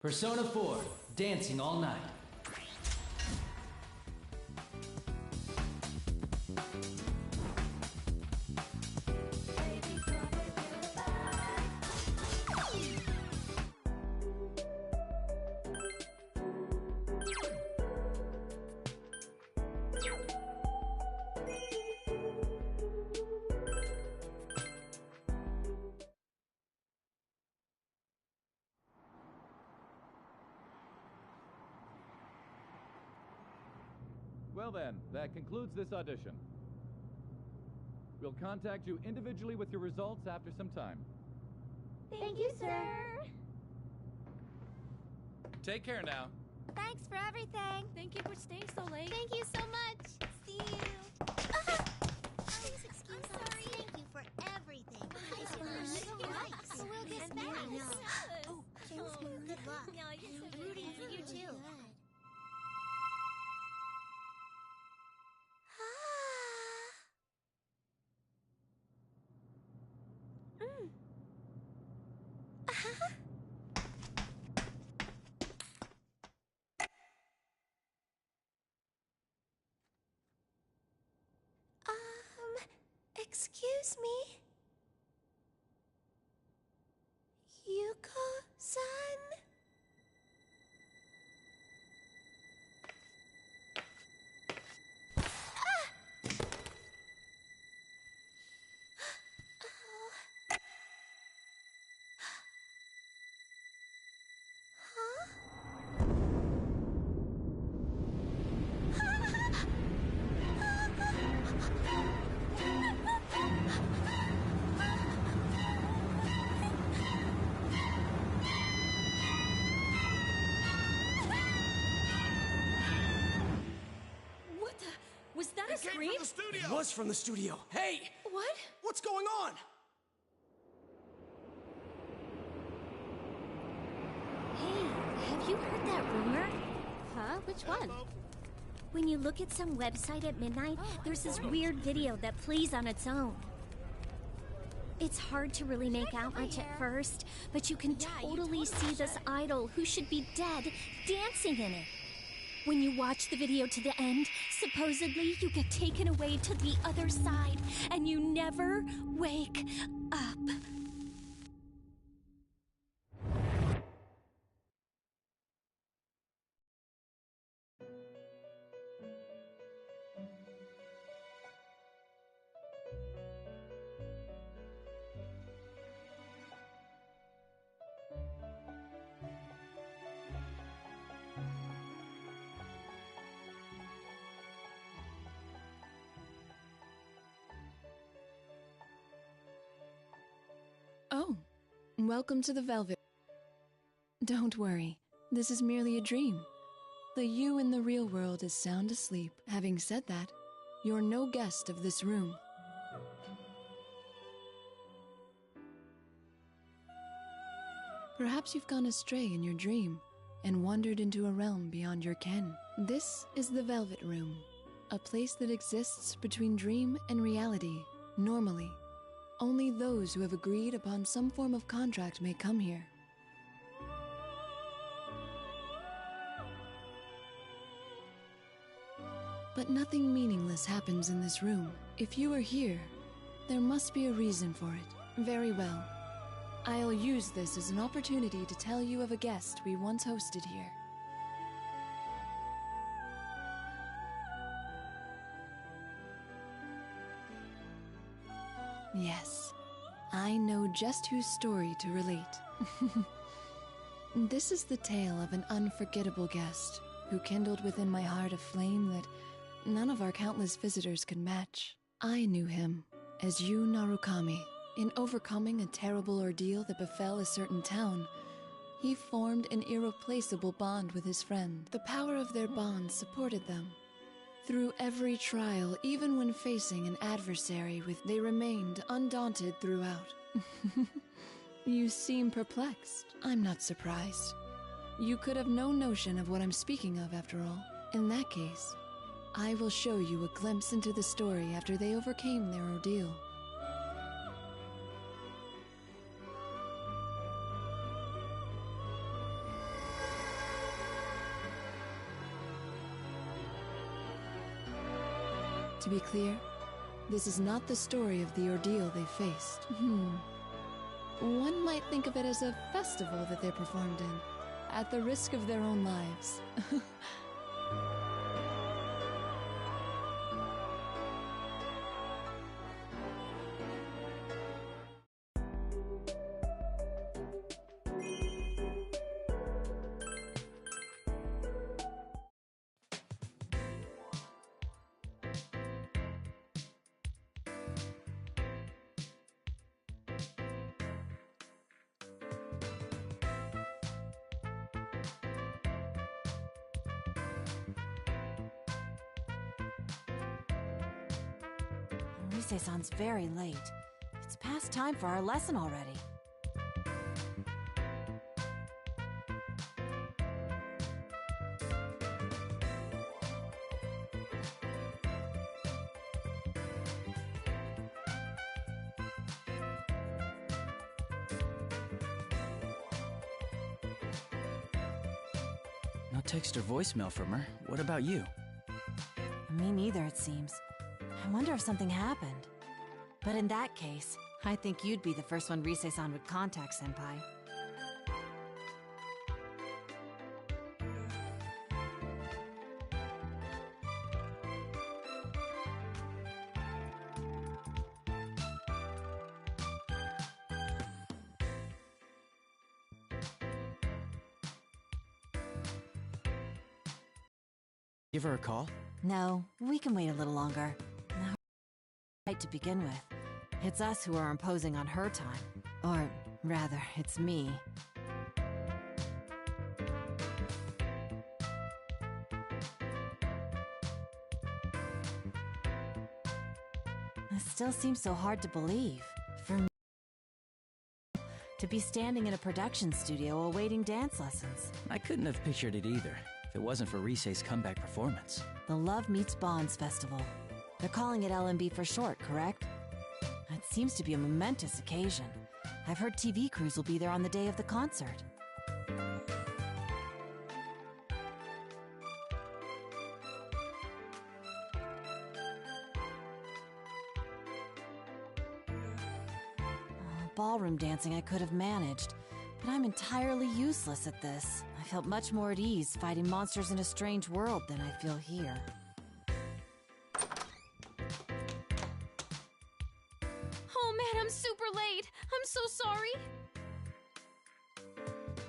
Persona 4, Dancing All Night. Well then, that concludes this audition. We'll contact you individually with your results after some time. Thank you, sir. Take care now. Thanks for everything. Thank you for staying so late. Thank you so much. See you. Please excuse us. Sorry. Thank you for everything. We'll get back. Oh, good luck. I'm rooting for you too. Excuse me? Yuko-san? Was that a scream? From the studio. It was from the studio. Hey! What? What's going on? Hey, have you heard that rumor? Huh? Which one? When you look at some website at midnight, there's this weird video that plays on its own. It's hard to really make out much at first, but you can totally see this idol who should be dead dancing in it. When you watch the video to the end, supposedly you get taken away to the other side, and you never wake up. Oh, welcome to the Velvet. Don't worry, this is merely a dream. The you in the real world is sound asleep. Having said that, you're no guest of this room. Perhaps you've gone astray in your dream and wandered into a realm beyond your ken. This is the Velvet Room, a place that exists between dream and reality, normally. Only those who have agreed upon some form of contract may come here. But nothing meaningless happens in this room. If you are here, there must be a reason for it. Very well. I'll use this as an opportunity to tell you of a guest we once hosted here. Yes, I know just whose story to relate. This is the tale of an unforgettable guest who kindled within my heart a flame that none of our countless visitors could match. I knew him as Yu Narukami. In overcoming a terrible ordeal that befell a certain town, he formed an irreplaceable bond with his friend. The power of their bond supported them. Through every trial, even when facing an adversary they remained undaunted throughout. You seem perplexed. I'm not surprised. You could have no notion of what I'm speaking of, after all. In that case, I will show you a glimpse into the story after they overcame their ordeal. To be clear, this is not the story of the ordeal they faced. One might think of it as a festival that they performed in, at the risk of their own lives. Rise-san's very late. It's past time for our lesson already. No text or voicemail from her. What about you? Me neither, it seems. I wonder if something happened. But in that case, I think you'd be the first one Rise-san would contact, Senpai. Give her a call? No, we can wait a little longer. Now, right to begin with. It's us who are imposing on her time. Or, rather, it's me. It still seems so hard to believe. For me to be standing in a production studio awaiting dance lessons. I couldn't have pictured it either, if it wasn't for Rise's comeback performance. The Love Meets Bonds Festival. They're calling it LMB for short, correct? It seems to be a momentous occasion. I've heard TV crews will be there on the day of the concert. Ballroom dancing I could have managed, but I'm entirely useless at this. I felt much more at ease fighting monsters in a strange world than I feel here. Oh man, I'm super late. I'm so sorry.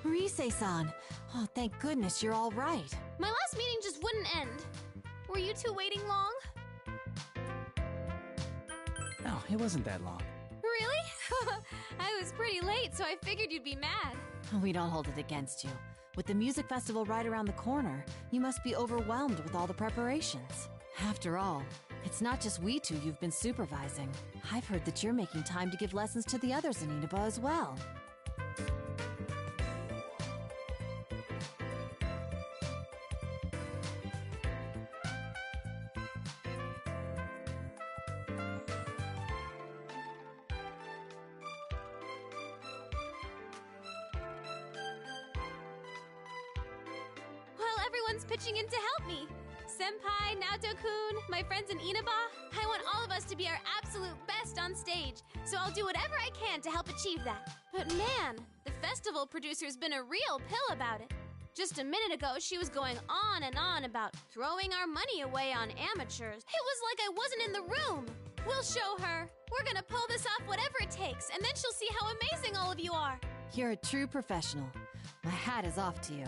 Rise-san! Oh, thank goodness you're all right. My last meeting just wouldn't end. Were you two waiting long? No, it wasn't that long. Really? I was pretty late, so I figured you'd be mad. We don't hold it against you. With the music festival right around the corner, you must be overwhelmed with all the preparations. After all, it's not just we two you've been supervising. I've heard that you're making time to give lessons to the others in Inaba as well. Everyone's pitching in to help me. Senpai, Naoto-kun, my friends in Inaba. I want all of us to be our absolute best on stage, so I'll do whatever I can to help achieve that. But man, the festival producer's been a real pill about it. Just a minute ago, she was going on and on about throwing our money away on amateurs. It was like I wasn't in the room. We'll show her. We're gonna pull this off whatever it takes, and then she'll see how amazing all of you are. You're a true professional. My hat is off to you.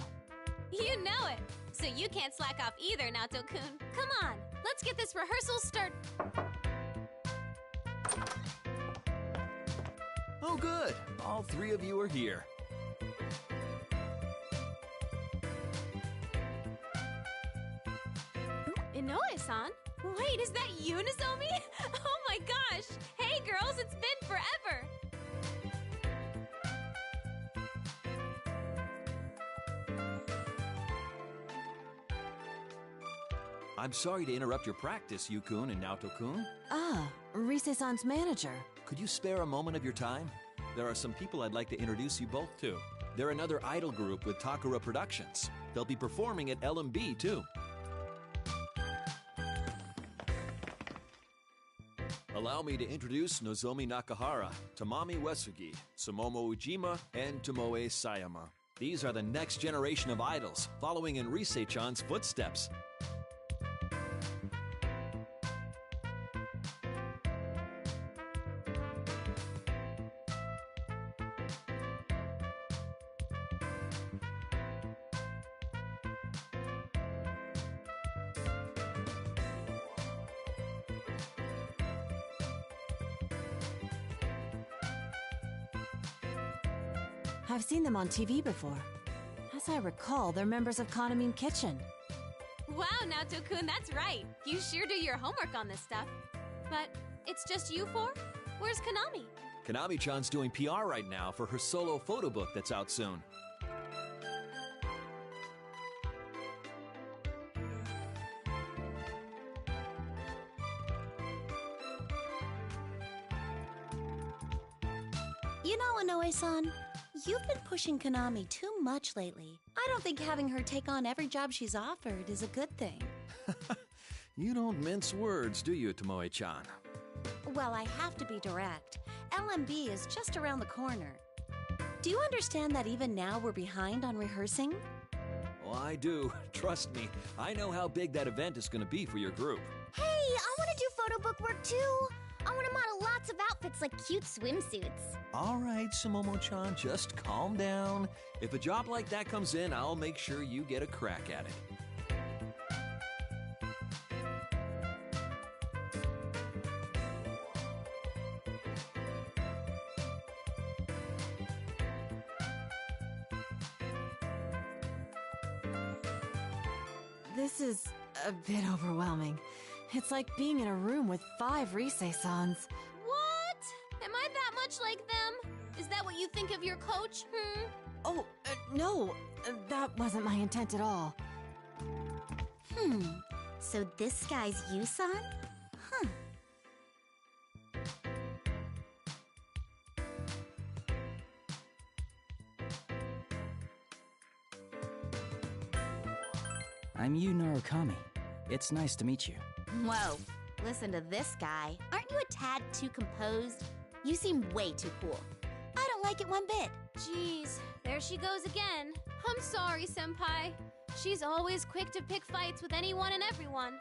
You know it. So you can't slack off either, Naoto-kun. Come on, let's get this rehearsal started. Oh, good. All three of you are here. Inoue-san? Wait, is that you, Nozomi? Oh my gosh! Hey girls, it's been forever! I'm sorry to interrupt your practice, Yu-kun and Naoto-kun. Ah, Rise-san's manager. Could you spare a moment of your time? There are some people I'd like to introduce you both to. They're another idol group with Takara Productions. They'll be performing at LMB, too. Allow me to introduce Nozomi Nakahara, Tamami Uesugi, Sumomo Ujima, and Tomoe Sayama. These are the next generation of idols, following in Risei-chan's footsteps. I've seen them on TV before. As I recall, they're members of Kanamine Kitchen. Wow, Naoto-kun, that's right. You sure do your homework on this stuff. But it's just you four? Where's Konami? Konami-chan's doing PR right now for her solo photo book that's out soon. You know, Inoue-san, you've been pushing Konami too much lately. I don't think having her take on every job she's offered is a good thing. You don't mince words, do you, Tomoe-chan? Well, I have to be direct. LMB is just around the corner. Do you understand that even now we're behind on rehearsing? Oh, I do. Trust me, I know how big that event is going to be for your group. Hey, I want to do photo book work too. I want to model lots of outfits like cute swimsuits. All right, Sumomo-chan, just calm down. If a job like that comes in, I'll make sure you get a crack at it. This is a bit overwhelming. It's like being in a room with 5 Risei-sans. What? Am I that much like them? Is that what you think of your coach, Oh, no. That wasn't my intent at all. So this guy's Yusan? Huh. I'm Yu Narukami. It's nice to meet you. Whoa, listen to this guy. Aren't you a tad too composed? You seem way too cool. I don't like it one bit. Jeez, there she goes again. I'm sorry, Senpai. She's always quick to pick fights with anyone and everyone.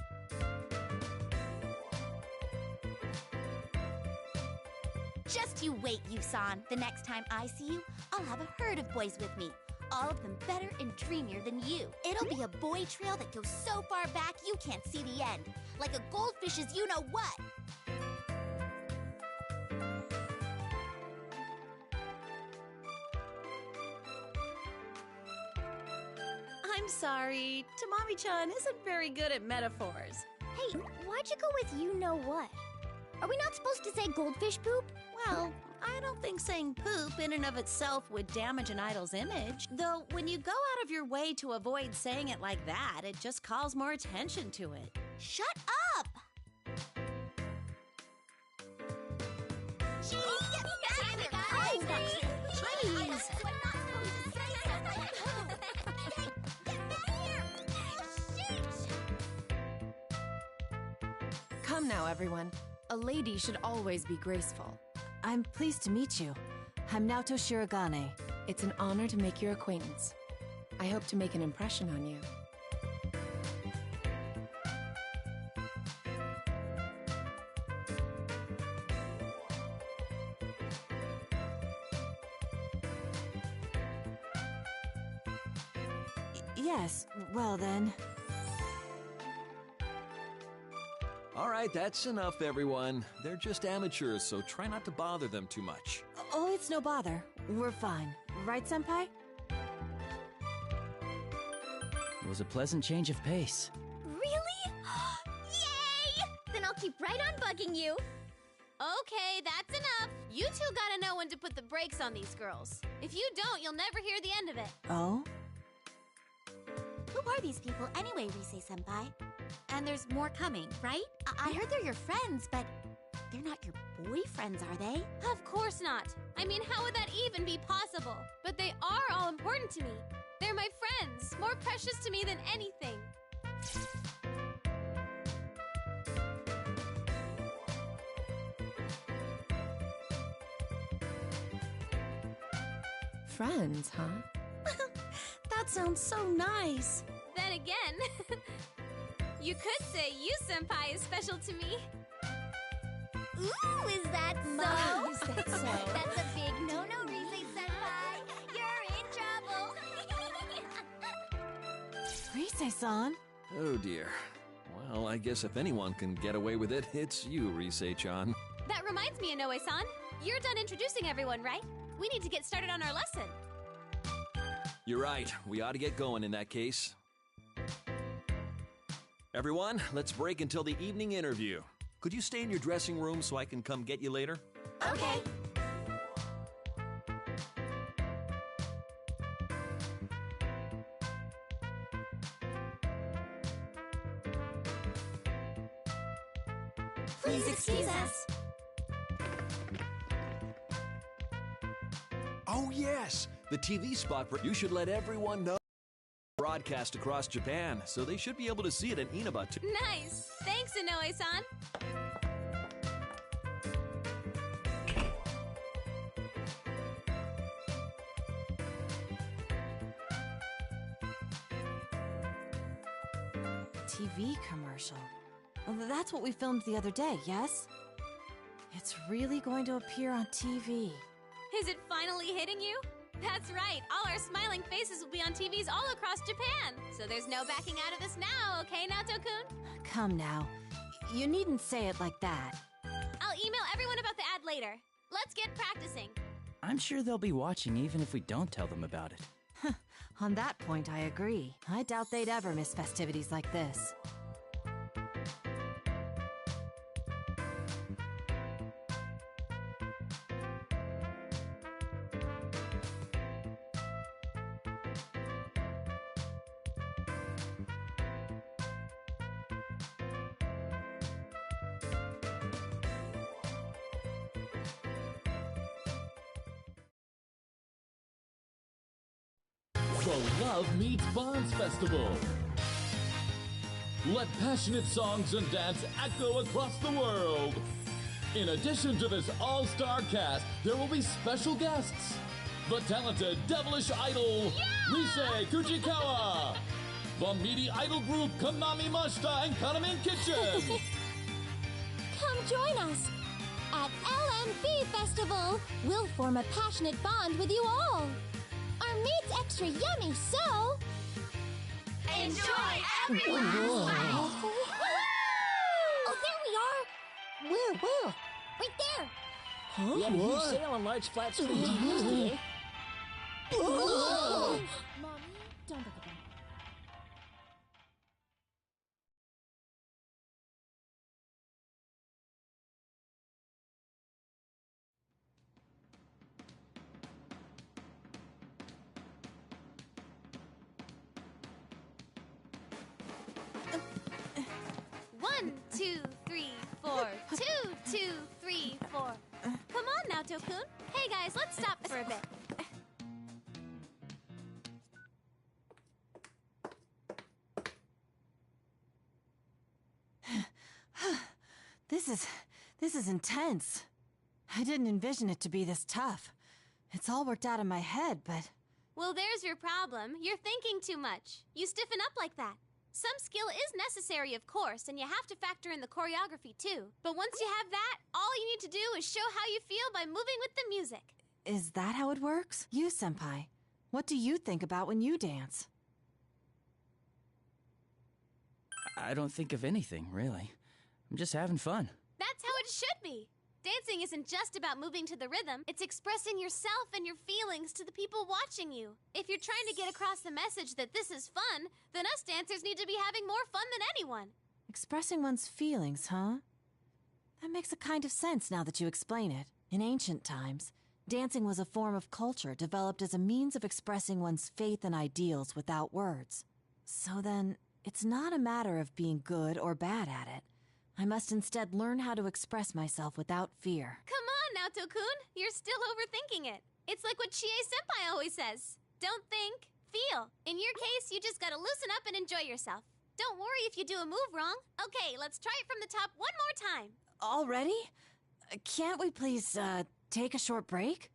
Just you wait, Yusan. The next time I see you, I'll have a herd of boys with me. All of them better and dreamier than you. It'll be a boy trail that goes so far back you can't see the end. Like a goldfish's you-know-what. I'm sorry. Tamami-chan isn't very good at metaphors. Hey, why'd you go with you know what? Are we not supposed to say goldfish poop? Well, I don't think saying poop in and of itself would damage an idol's image. Though, when you go out of your way to avoid saying it like that, it just calls more attention to it. Shut up! Come now, everyone. A lady should always be graceful. I'm pleased to meet you. I'm Naoto Shirogane. It's an honor to make your acquaintance. I hope to make an impression on you. Yes, well then. All right, that's enough, everyone. They're just amateurs, so try not to bother them too much. Oh, it's no bother. We're fine. Right, Senpai? It was a pleasant change of pace. Really? Yay! Then I'll keep right on bugging you. Okay, that's enough. You two gotta know when to put the brakes on these girls. If you don't, you'll never hear the end of it. Oh? Who are these people anyway, Risei-senpai? And there's more coming, right? I heard they're your friends, but they're not your boyfriends, are they? Of course not. I mean, how would that even be possible? But they are all important to me. They're my friends, more precious to me than anything. friends, huh? That sounds so nice. Then again, you could say you senpai is special to me. Ooh, is that so? Mom, is that so? That's a big no-no, Rise-senpai. You're in trouble. Rise-san. Oh dear. Well, I guess if anyone can get away with it, it's you, Rise-chan. That reminds me, Inoue-san. You're done introducing everyone, right? We need to get started on our lesson. You're right. We ought to get going in that case. Everyone, let's break until the evening interview. Could you stay in your dressing room so I can come get you later? Okay. Please excuse us. Oh, yes! The TV spot for... You should let everyone know. Broadcast across Japan, so they should be able to see it in Inaba too. Nice! Thanks, Inoue-san. TV commercial. Well, that's what we filmed the other day, yes? It's really going to appear on TV. Is it finally hitting you? That's right, all our smiling faces will be on TVs all across Japan. So there's no backing out of this now, okay, Naoto-kun? Come now. You needn't say it like that. I'll email everyone about the ad later. Let's get practicing. I'm sure they'll be watching even if we don't tell them about it. On that point, I agree. I doubt they'd ever miss festivities like this. The Love Meets Bonds Festival. Let passionate songs and dance echo across the world. In addition to this all-star cast, there will be special guests. The talented devilish idol, Rise Kujikawa. The meaty idol group, Konami Mashita and Kanamin Kitchen. Come join us at LMB Festival. We'll form a passionate bond with you all. Our meat's extra yummy, so... Enjoy everyone! Oh, there we are! Where? Right there! Huh? We have a huge sale on large flat screen TVs today. Mommy, don't look at them. One, 2, 3, 4. 2, 2, 3, 4. Come on, Naoto-kun. Hey guys, let's stop for a bit. This is intense. I didn't envision it to be this tough. It's all worked out in my head, but... Well, there's your problem. You're thinking too much. You stiffen up like that. Some skill is necessary, of course, and you have to factor in the choreography, too. But once you have that, all you need to do is show how you feel by moving with the music. Is that how it works? You, Senpai, what do you think about when you dance? I don't think of anything, really. I'm just having fun. That's how it should be. Dancing isn't just about moving to the rhythm. It's expressing yourself and your feelings to the people watching you. If you're trying to get across the message that this is fun, then us dancers need to be having more fun than anyone. Expressing one's feelings, huh? That makes a kind of sense now that you explain it. In ancient times, dancing was a form of culture developed as a means of expressing one's faith and ideals without words. So then, it's not a matter of being good or bad at it. I must instead learn how to express myself without fear. Come on, Naoto-kun. You're still overthinking it. It's like what Chie-senpai always says. Don't think, feel. In your case, you just gotta loosen up and enjoy yourself. Don't worry if you do a move wrong. Okay, let's try it from the top one more time. Already? Can't we please, take a short break?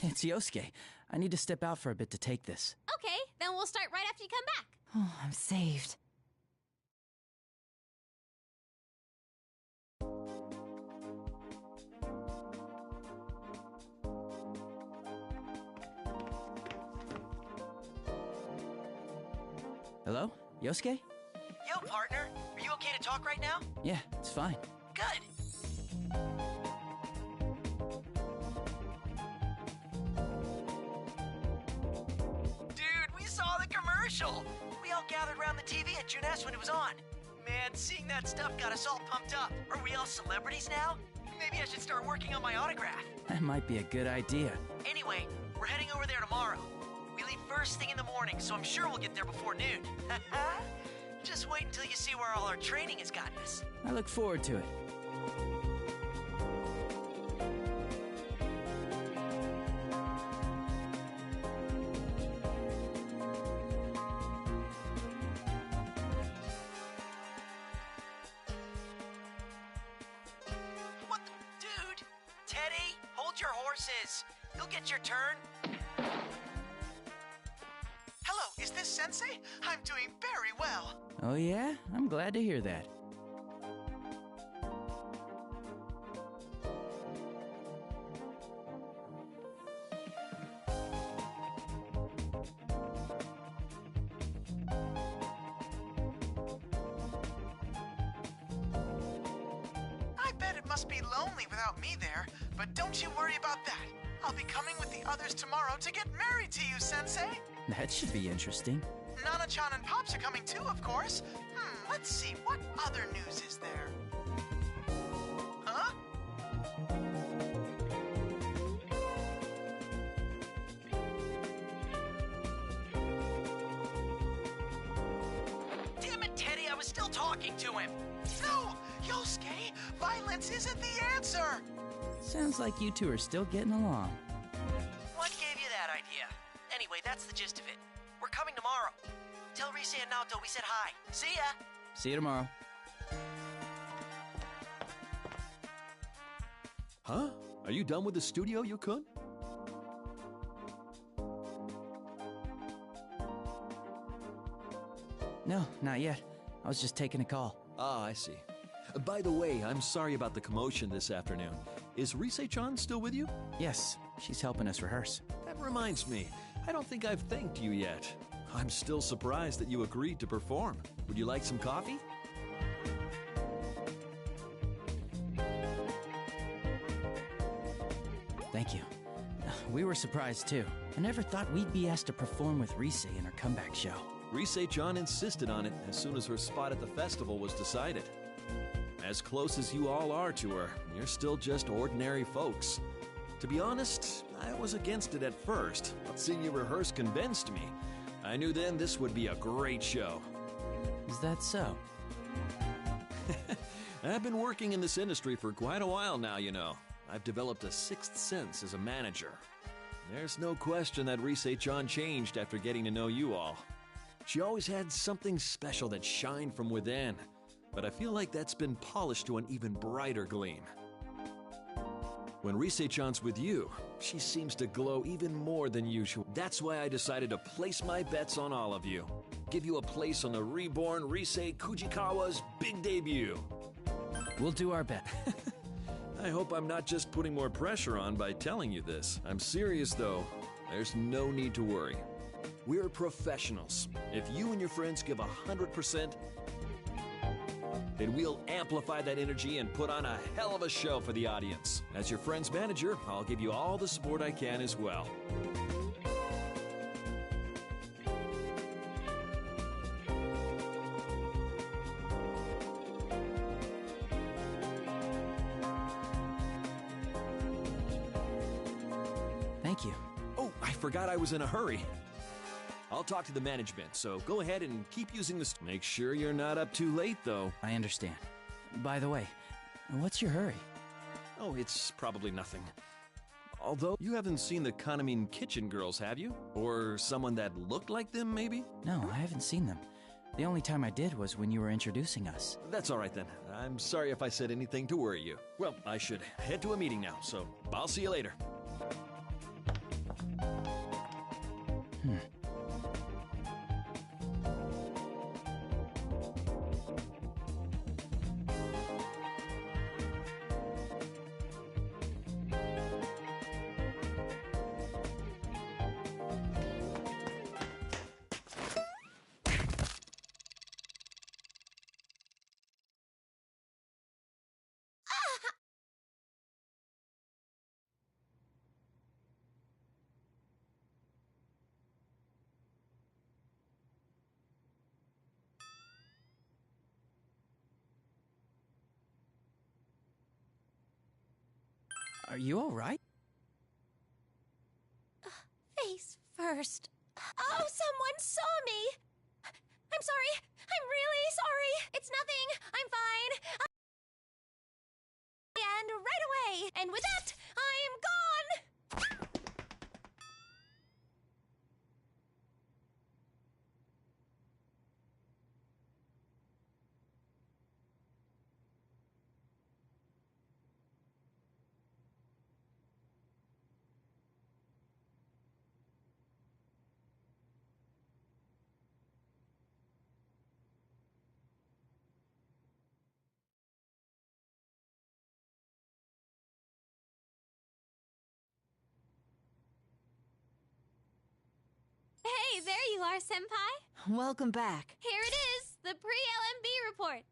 it's Yosuke. I need to step out for a bit to take this. Okay, then we'll start right after you come back. Oh, I'm saved. Hello? Yosuke? Yo, partner. Are you okay to talk right now? Yeah, it's fine. Good. Dude, we saw the commercial. We all gathered around the TV at Junes when it was on. Man, seeing that stuff got us all pumped up. Are we all celebrities now? Maybe I should start working on my autograph. That might be a good idea. Anyway, we're heading over there tomorrow. We leave first thing in the morning, so I'm sure we'll get there before noon. Just wait until you see where all our training has gotten us. I look forward to it. What the... Dude! Teddy, hold your horses. You'll get your turn. Hello, is this Sensei? I'm doing very well. Oh yeah? I'm glad to hear that. I bet it must be lonely without me there, but don't you worry about that. I'll be coming with the others tomorrow to get married to you, Sensei. That should be interesting. Nana-chan and Pops are coming too, of course. Let's see, what other news is there? Huh? Damn it, Teddy, I was still talking to him. No! Yosuke, violence isn't the answer! Sounds like you two are still getting along. What gave you that idea? Anyway, that's the gist of it. We're coming tomorrow. Tell Rise and Naoto we said hi. See ya! See you tomorrow. Huh? Are you done with the studio, Yukun? No, not yet. I was just taking a call. Ah, I see. By the way, I'm sorry about the commotion this afternoon. Is Rise-chan still with you? Yes, she's helping us rehearse. That reminds me, I don't think I've thanked you yet. I'm still surprised that you agreed to perform. Would you like some coffee? Thank you. We were surprised too. I never thought we'd be asked to perform with Rise in her comeback show. Rise-chan insisted on it as soon as her spot at the festival was decided. As close as you all are to her, you're still just ordinary folks. To be honest, I was against it at first, but seeing you rehearse convinced me. I knew then this would be a great show. Is that so? I've been working in this industry for quite a while now, you know. I've developed a sixth sense as a manager. There's no question that Rise-chan changed after getting to know you all. She always had something special that shined from within, but I feel like that's been polished to an even brighter gleam. When Rise-chan's with you, she seems to glow even more than usual. That's why I decided to place my bets on all of you. Give you a place on the reborn Rise Kujikawa's big debut. We'll do our bet. I hope I'm not just putting more pressure on by telling you this. I'm serious though. There's no need to worry. We're professionals. If you and your friends give 100%, then we'll amplify that energy and put on a hell of a show for the audience. As your friend's manager, I'll give you all the support I can as well. Thank you. Oh, I forgot I was in a hurry. I'll talk to the management, so go ahead and keep using this. Make sure you're not up too late, though. I understand. By the way, what's your hurry? Oh, it's probably nothing. Although, you haven't seen the Kanamin Kitchen girls, have you? Or someone that looked like them, maybe? No, I haven't seen them. The only time I did was when you were introducing us. That's all right then. I'm sorry if I said anything to worry you. Well, I should head to a meeting now, so I'll see you later. Are you alright? Face first. Oh, someone saw me! I'm sorry. I'm really sorry. It's nothing. I'm fine. And right away. And with that, I'm gone! Hey, there you are, Senpai. Welcome back. Here it is, the pre-LMB report.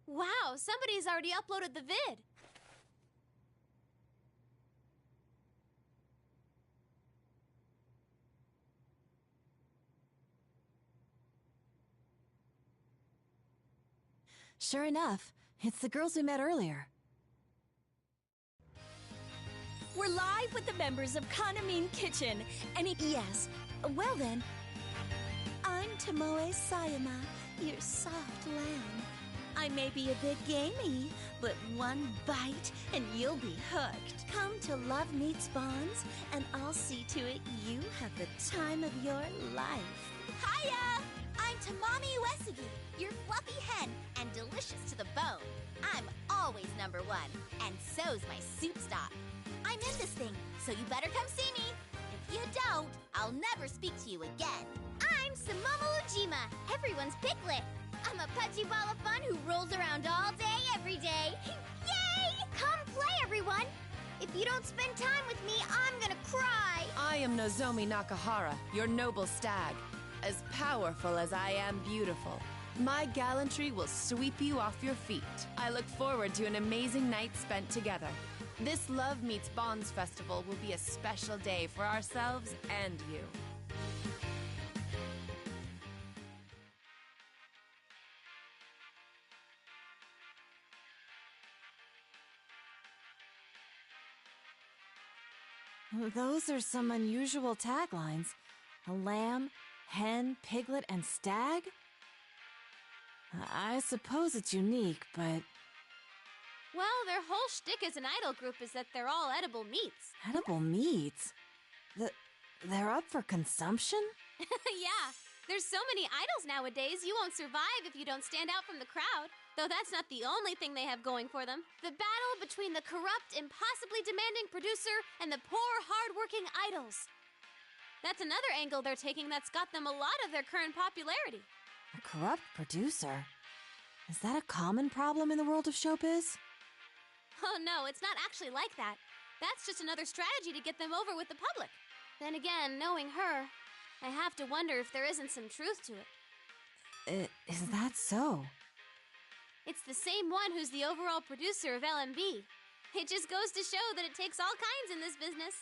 Wow, somebody's already uploaded the vid. Sure enough, it's the girls we met earlier. We're live with the members of Kanamine Kitchen. Yes. Well then, I'm Tomoe Sayama, your soft lamb. I may be a bit gamey, but one bite and you'll be hooked. Come to Love Meets Bonds, and I'll see to it you have the time of your life. Hiya! I'm Tamami Uesugi, your fluffy hen, and delicious to the bone. I'm always #1, and so's my soup stock. I'm in this thing, so you better come see me. If you don't, I'll never speak to you again. I'm Sumomo Ujima, everyone's piglet. I'm a pudgy ball of fun who rolls around all day, every day. Yay! Come play, everyone! If you don't spend time with me, I'm gonna cry. I am Nozomi Nakahara, your noble stag. As powerful as I am beautiful. My gallantry will sweep you off your feet. I look forward to an amazing night spent together. This Love Meets Bonds festival will be a special day for ourselves and you. Those are some unusual taglines. A lamb, hen, piglet, and stag? I suppose it's unique, but... Well, their whole shtick as an idol group is that they're all edible meats. Edible meats? They're up for consumption? Yeah, there's so many idols nowadays, you won't survive if you don't stand out from the crowd. Though that's not the only thing they have going for them. The battle between the corrupt, impossibly demanding producer and the poor, hard-working idols. That's another angle they're taking that's got them a lot of their current popularity. A corrupt producer? Is that a common problem in the world of showbiz? Oh no, it's not actually like that. That's just another strategy to get them over with the public. Then again, knowing her, I have to wonder if there isn't some truth to it. Is that so? It's the same one who's the overall producer of LMB. It just goes to show that it takes all kinds in this business.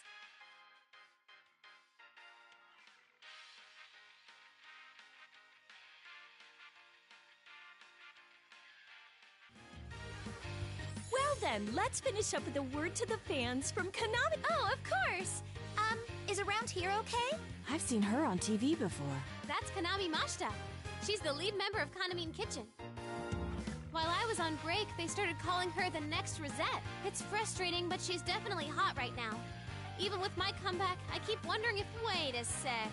Well then, let's finish up with a word to the fans from Konami. Oh, of course! Is Around Here okay? I've seen her on TV before. That's Kanami Mashita. She's the lead member of Kanamine Kitchen. While I was on break, they started calling her the next Rosette. It's frustrating, but she's definitely hot right now. Even with my comeback, I keep wondering if... Wait a sec.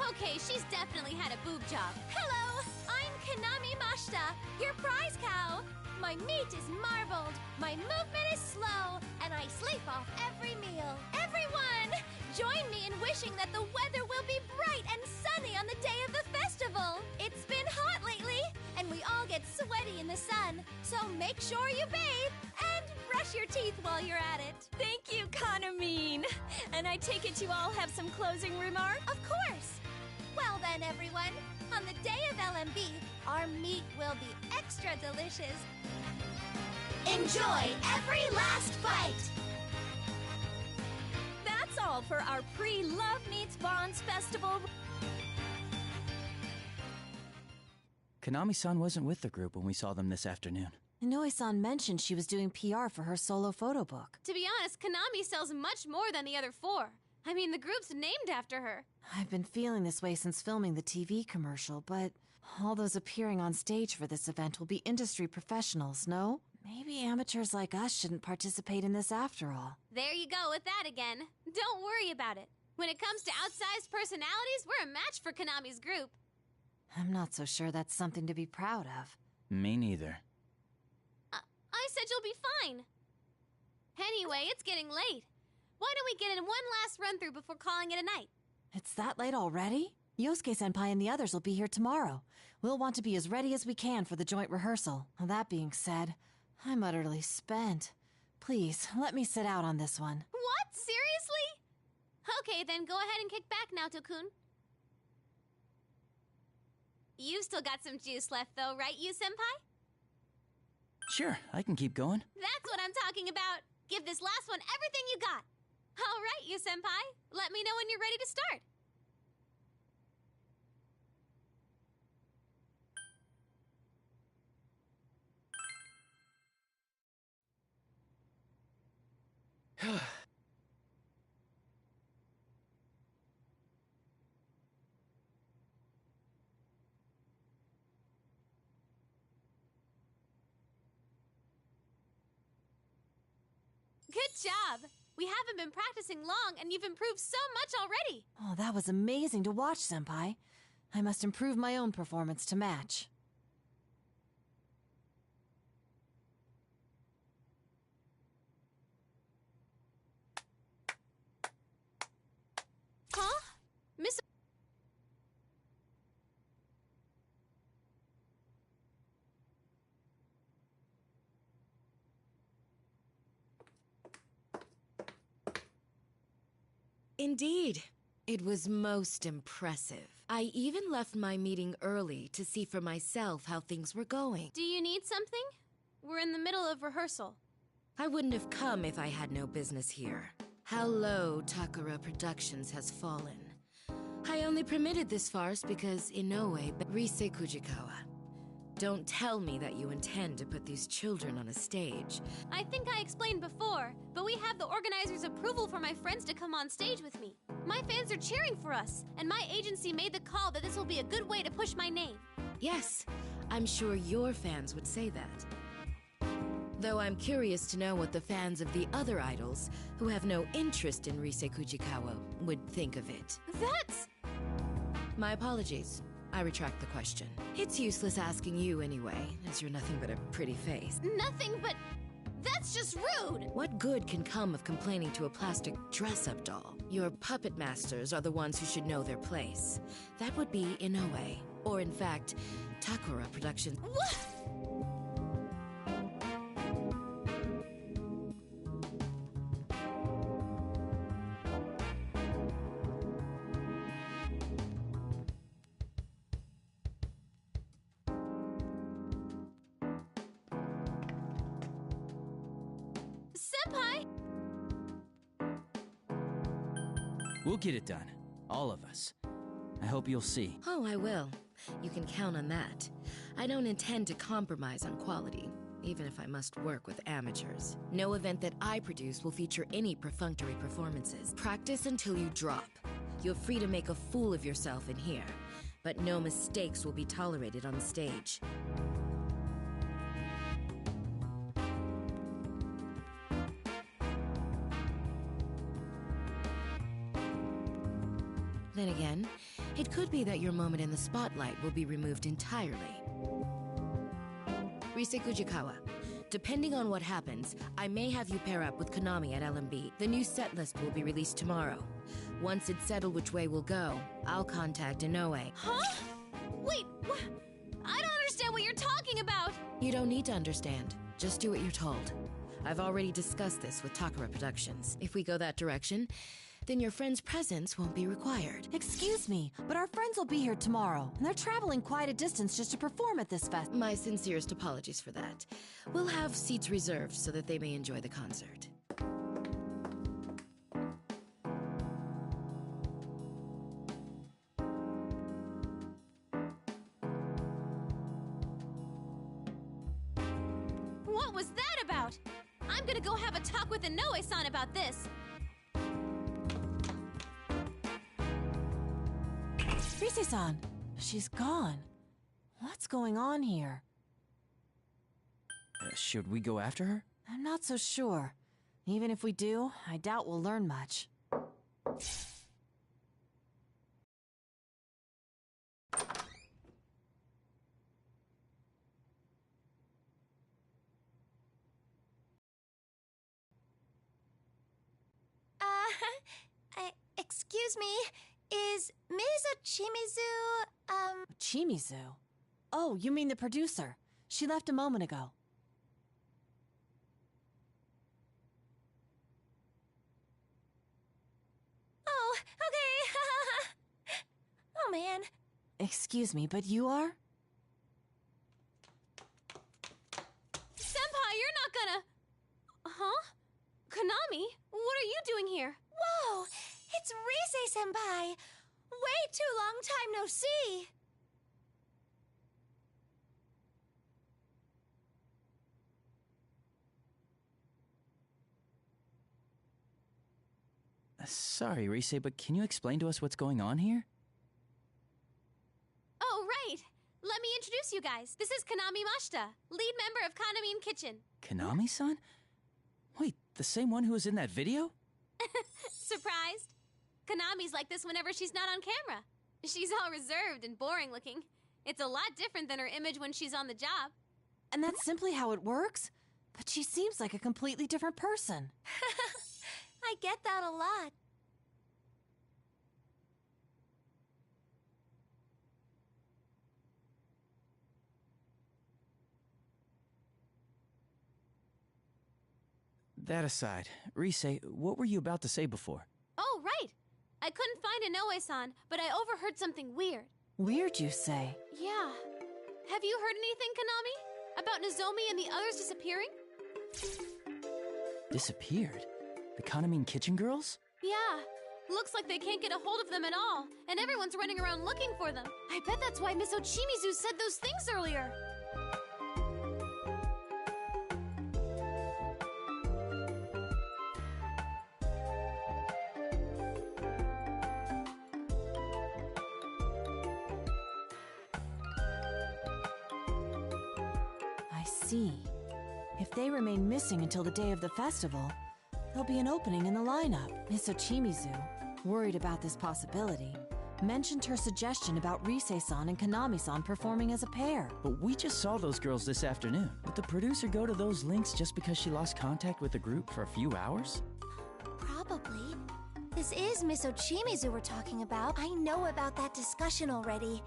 Okay, she's definitely had a boob job. Hello, I'm Konami Mashita, your prize cow. My meat is marbled, my movement is slow, and I sleep off every meal. Everyone, join me in wishing that the weather will be bright and sunny on the day of the festival. It's been hot lately, and we all get sweaty in the sun, so make sure you bathe and brush your teeth while you're at it. Thank you, Kanamine. And I take it you all have some closing remarks? Of course. Well then, everyone, on the day of LMB, our meat will be extra delicious. Enjoy every last bite! That's all for our pre-Love Meets Bonds festival. Konami-san wasn't with the group when we saw them this afternoon. Inoue-san mentioned she was doing PR for her solo photo book. To be honest, Konami sells much more than the other four. I mean, the group's named after her. I've been feeling this way since filming the TV commercial, but all those appearing on stage for this event will be industry professionals, no? Maybe amateurs like us shouldn't participate in this after all. There you go with that again. Don't worry about it. When it comes to outsized personalities, we're a match for Konami's group. I'm not so sure that's something to be proud of. Me neither. I said you'll be fine. Anyway, it's getting late. Why don't we get in one last run-through before calling it a night? It's that late already? Yosuke-senpai and the others will be here tomorrow. We'll want to be as ready as we can for the joint rehearsal. That being said, I'm utterly spent. Please, let me sit out on this one. What? Seriously? Okay, then go ahead and kick back, Naoto-kun. You've still got some juice left though, right, you-senpai? Sure, I can keep going. That's what I'm talking about. Give this last one everything you got. All right, you-senpai. Let me know when you're ready to start. Good job! We haven't been practicing long, and you've improved so much already! Oh, that was amazing to watch, senpai. I must improve my own performance to match. Huh? Miss... Indeed. It was most impressive. I even left my meeting early to see for myself how things were going. Do you need something? We're in the middle of rehearsal. I wouldn't have come if I had no business here. How low Takara Productions has fallen. I only permitted this farce because Inoue Rise Kujikawa. Don't tell me that you intend to put these children on a stage. I think I explained before, but we have the organizers' approval for my friends to come on stage with me. My fans are cheering for us, and my agency made the call that this will be a good way to push my name. Yes, I'm sure your fans would say that. Though I'm curious to know what the fans of the other idols, who have no interest in Rise Kujikawa, would think of it. That's... My apologies. I retract the question. It's useless asking you anyway, as you're nothing but a pretty face. Nothing but... That's just rude! What good can come of complaining to a plastic dress-up doll? Your puppet masters are the ones who should know their place. That would be Inoue, or in fact, Takara Productions. What? We'll get it done. All of us. I hope you'll see. Oh, I will. You can count on that. I don't intend to compromise on quality, even if I must work with amateurs. No event that I produce will feature any perfunctory performances. Practice until you drop. You're free to make a fool of yourself in here, but no mistakes will be tolerated on the stage. Then again, it could be that your moment in the spotlight will be removed entirely. Rise Kujikawa, depending on what happens, I may have you pair up with Konami at LMB. The new set list will be released tomorrow. Once it's settled which way we'll go, I'll contact Inoue. Huh? Wait, what? I don't understand what you're talking about! You don't need to understand. Just do what you're told. I've already discussed this with Takara Productions. If we go that direction, then your friend's presence won't be required. Excuse me, but our friends will be here tomorrow, and they're traveling quite a distance just to perform at this fest. My sincerest apologies for that. We'll have seats reserved so that they may enjoy the concert. was that about? I'm gonna go have a talk with Inoue-san about this. Rise-san, she's gone. What's going on here? Should we go after her? I'm not so sure. Even if we do, I doubt we'll learn much. Excuse me, is Ms. Ochimizu, Chimizu? Oh, you mean the producer. She left a moment ago. Oh, okay. Oh, man. Excuse me, but you are? Senpai, you're not gonna... Huh? Konami, what are you doing here? Whoa! It's Rise-senpai! Way too long time no see! Sorry, Rise, but can you explain to us what's going on here? Oh, right. Let me introduce you guys. This is Konami Mashita, lead member of Kanami Kitchen. Konami-san? Wait, the same one who was in that video? Surprised? Konami's like this whenever she's not on camera. She's all reserved and boring looking. It's a lot different than her image when she's on the job. And that's simply how it works? But she seems like a completely different person. I get that a lot. That aside, Rise, what were you about to say before? Oh, right. I couldn't find Inoue-san, but I overheard something weird. Weird, you say? Yeah. Have you heard anything, Konami? About Nozomi and the others disappearing? Disappeared? The Kanami Kitchen girls? Yeah. Looks like they can't get a hold of them at all, and everyone's running around looking for them. I bet that's why Miss Ochimizu said those things earlier. I see. If they remain missing until the day of the festival, there'll be an opening in the lineup. Miss Ochimizu, worried about this possibility, mentioned her suggestion about Rise-san and Konami-san performing as a pair. But we just saw those girls this afternoon. Would the producer go to those links just because she lost contact with the group for a few hours? Probably. This is Miss Ochimizu we're talking about. I know about that discussion already.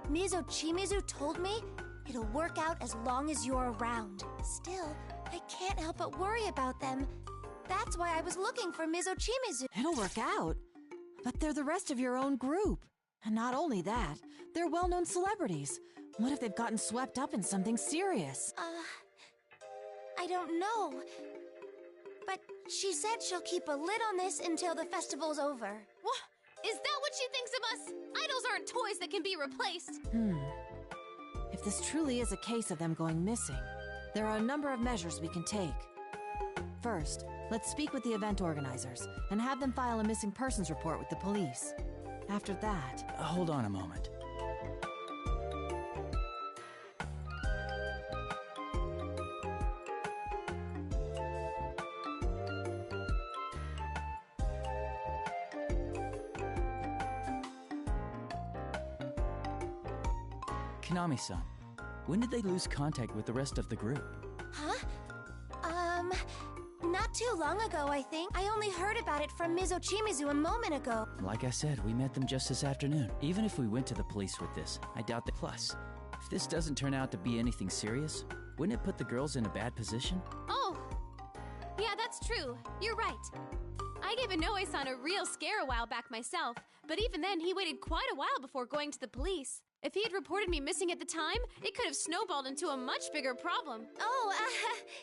Ms. Ochimizu told me it'll work out as long as you're around. Still, I can't help but worry about them. That's why I was looking for Ms. Ochimizu. It'll work out. But they're the rest of your own group. And not only that, they're well-known celebrities. What if they've gotten swept up in something serious? I don't know. But she said she'll keep a lid on this until the festival's over. What? Is that what she thinks of us? Idols aren't toys that can be replaced. If this truly is a case of them going missing, there are a number of measures we can take. First, let's speak with the event organizers and have them file a missing persons report with the police. After that... Hold on a moment. Konami-san, when did they lose contact with the rest of the group? Huh? Not too long ago, I think. I only heard about it from Ms. Ochimizu a moment ago. Like I said, we met them just this afternoon. Even if we went to the police with this, I doubt that. Plus, if this doesn't turn out to be anything serious, wouldn't it put the girls in a bad position? Oh, yeah, that's true. You're right. I gave Inoue-san a real scare a while back myself, but even then he waited quite a while before going to the police. If he had reported me missing at the time, it could have snowballed into a much bigger problem. Oh,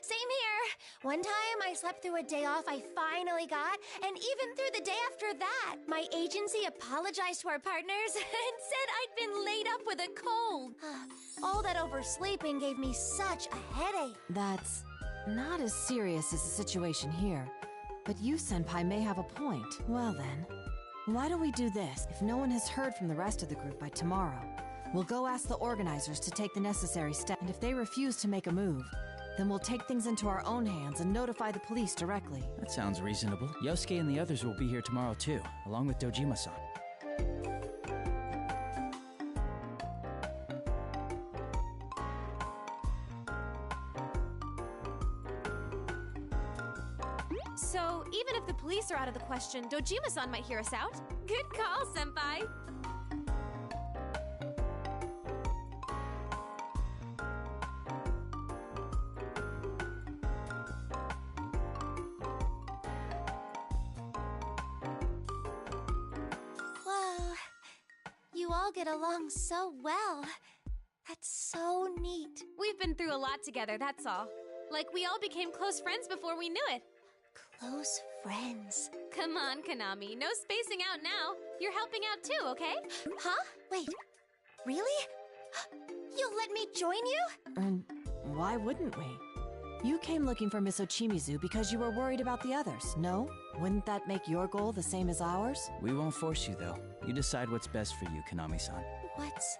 same here. One time I slept through a day off I finally got, and even through the day after that, my agency apologized to our partners and said I'd been laid up with a cold. All that oversleeping gave me such a headache. That's not as serious as the situation here, but you, Senpai, may have a point. Well then, why don't we do this? If no one has heard from the rest of the group by tomorrow, we'll go ask the organizers to take the necessary steps, and if they refuse to make a move, then we'll take things into our own hands and notify the police directly. That sounds reasonable. Yosuke and the others will be here tomorrow too, along with Dojima-san. So, even if the police are out of the question, Dojima-san might hear us out. Good call, Senpai! Whoa. You all get along so well. That's so neat. We've been through a lot together, that's all. Like, we all became close friends before we knew it. Close friends. Come on, Konami. No spacing out now. You're helping out too, okay? Huh? Wait. Really? You'll let me join you? And why wouldn't we? You came looking for Miss Ochimizu because you were worried about the others, no? Wouldn't that make your goal the same as ours? We won't force you, though. You decide what's best for you, Konami-san. What's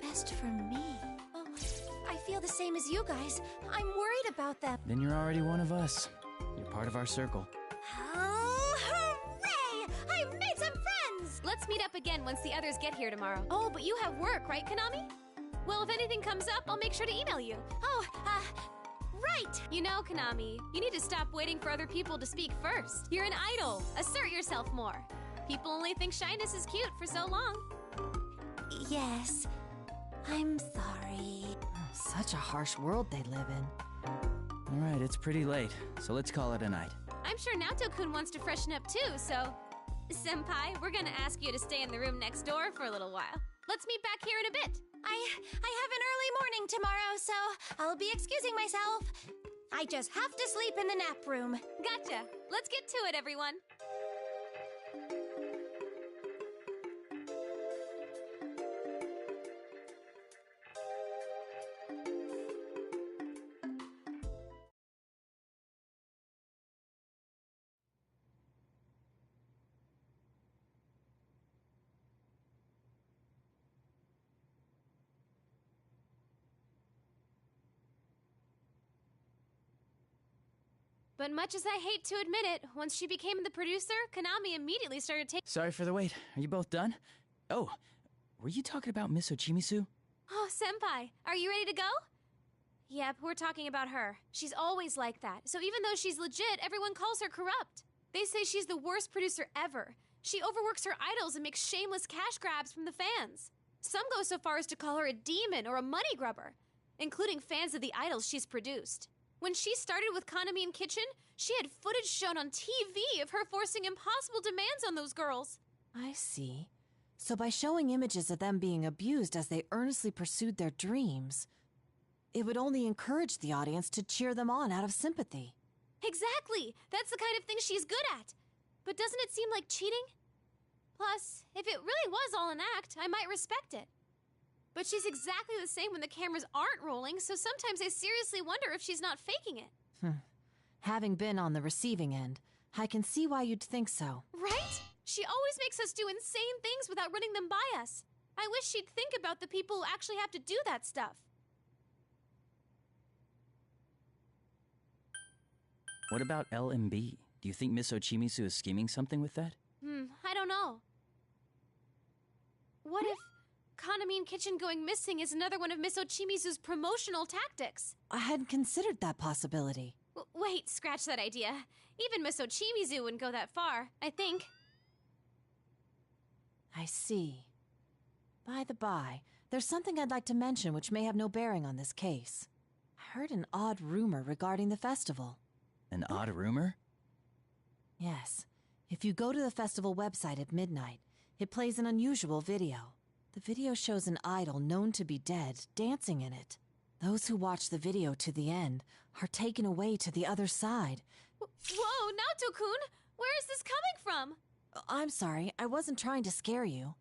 best for me? Oh, I feel the same as you guys. I'm worried about them. Then you're already one of us. You're part of our circle. Oh, hooray! I made some friends! Let's meet up again once the others get here tomorrow. Oh, but you have work, right, Konami? Well, if anything comes up, I'll make sure to email you. Oh, right! You know, Konami, you need to stop waiting for other people to speak first. You're an idol. Assert yourself more. People only think shyness is cute for so long. Yes. I'm sorry. Such a harsh world they live in. Alright, it's pretty late, so let's call it a night. I'm sure Naoto-kun wants to freshen up too, so... Senpai, we're gonna ask you to stay in the room next door for a little while. Let's meet back here in a bit. I have an early morning tomorrow, so I'll be excusing myself. I just have to sleep in the nap room. Gotcha. Let's get to it, everyone. But much as I hate to admit it, once she became the producer, Konami immediately started taking— Sorry for the wait. Are you both done? Oh, were you talking about Miss Ochimizu? Oh, Senpai, are you ready to go? Yep, we're talking about her. She's always like that, so even though she's legit, everyone calls her corrupt. They say she's the worst producer ever. She overworks her idols and makes shameless cash grabs from the fans. Some go so far as to call her a demon or a money grubber, including fans of the idols she's produced. When she started with Konami and Kitchen, she had footage shown on TV of her forcing impossible demands on those girls. I see. So by showing images of them being abused as they earnestly pursued their dreams, it would only encourage the audience to cheer them on out of sympathy. Exactly! That's the kind of thing she's good at. But doesn't it seem like cheating? Plus, if it really was all an act, I might respect it. But she's exactly the same when the cameras aren't rolling, so sometimes I seriously wonder if she's not faking it. Having been on the receiving end, I can see why you'd think so. Right? She always makes us do insane things without running them by us. I wish she'd think about the people who actually have to do that stuff. What about LMB? Do you think Miss Ochimizu is scheming something with that? I don't know. What if Konami and Kitchen going missing is another one of Miss Ochimizu's promotional tactics? I hadn't considered that possibility. Wait, scratch that idea. Even Miss Ochimizu wouldn't go that far, I think. I see. By the by, there's something I'd like to mention which may have no bearing on this case. I heard an odd rumor regarding the festival. An odd rumor? Yes. If you go to the festival website at midnight, it plays an unusual video. The video shows an idol known to be dead dancing in it. Those who watch the video to the end are taken away to the other side. Whoa, Naoto-kun! Where is this coming from? I'm sorry, I wasn't trying to scare you.